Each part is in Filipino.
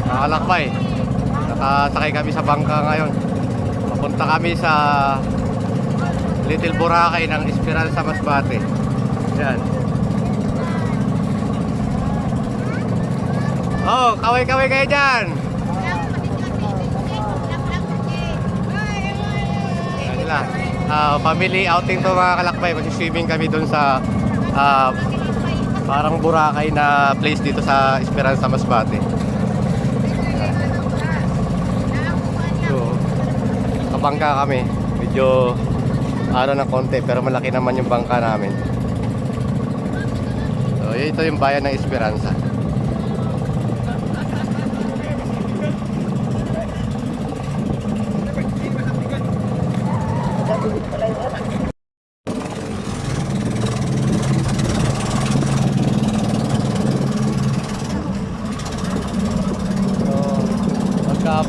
Nakakalakbay. Nakasakay kami sa bangka ngayon. Papunta kami sa Little Boracay ng Esperanza Masbate. Yan. Oh, kaway-kaway kayo dyan. Yan sila. Family outing to mga kalakbay. Mag-swimming kami dun sa parang Boracay na place dito sa Esperanza Masbate. So, kabangka kami. Medyo ng konti pero malaki naman yung bangka namin. So, ito yung bayan ng Esperanza.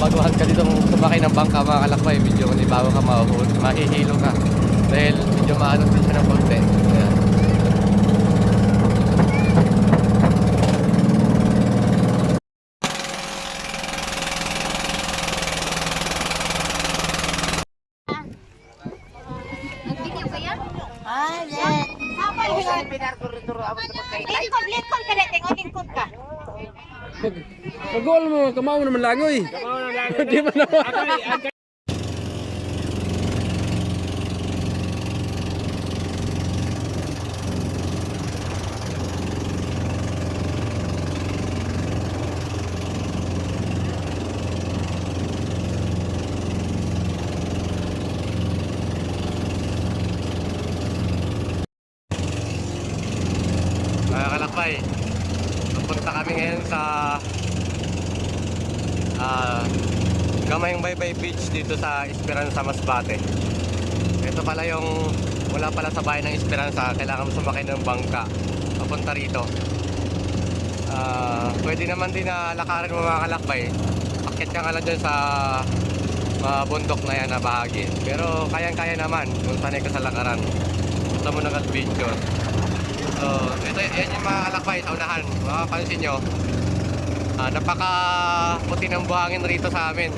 Baguhan ka dito sumakay ng bangka mga kalakbay, medyo kung bago ka mahihilo ka dahil medyo maanong din siya ng konti. Ayan. Nag-video ka yan? Yes. Lingkod ka natin, o lingkod ka. Pag-goal mo, kamao naman langoy. Kamao naman langoy. Di ba naman? Mga kalakbay, pupunta kami ngayon sa Gamayang Baybay Beach dito sa Esperanza Masbate. Ito pala yung mula pala sa bayan ng Esperanza, kailangan mo sumakay ng bangka papunta rito. Pwede naman din na lakarin mo mga kalakbay, akit ka nga lang dyan sa bundok na yan na bahagi, pero kayang-kaya naman kung sanay ka sa lakaran. Punta mo nag-adventure. So, ito yan yung mga kalakbay sa unahan. Makapansin nyo, napaka-puti ng buhangin rito sa amin.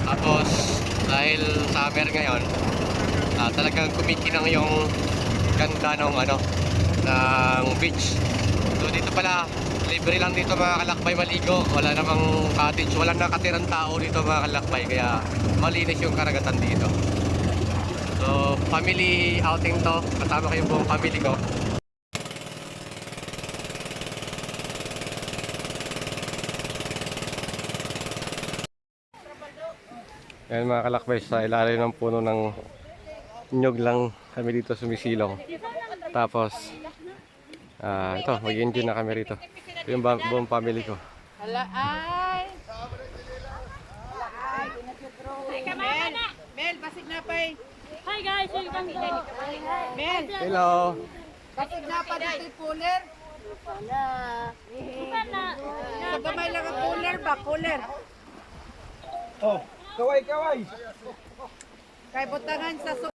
Tapos, dahil summer ngayon, talagang kumikinang yung ganda ng ng beach. So, dito pala, libre lang dito mga kalakbay maligo. Wala namang cottage, wala nakatirang tao dito mga kalakbay. Kaya malinis yung karagatan dito. So, family outing to. Kasama ko yung buong family ko. Yan mga kalakbay, sa ilalim ng puno ng nyog lang kami dito sumisilong. Tapos, ito, mag-enjoy na kami rito. Ito yung buong family ko. Mel, basig na pa eh. Hi guys, welcome to Mel, Hello! basig na pa dito yung cooler. Sa gamay lang ang cooler ba? Cooler. Oh, kaway. Kay butangan sa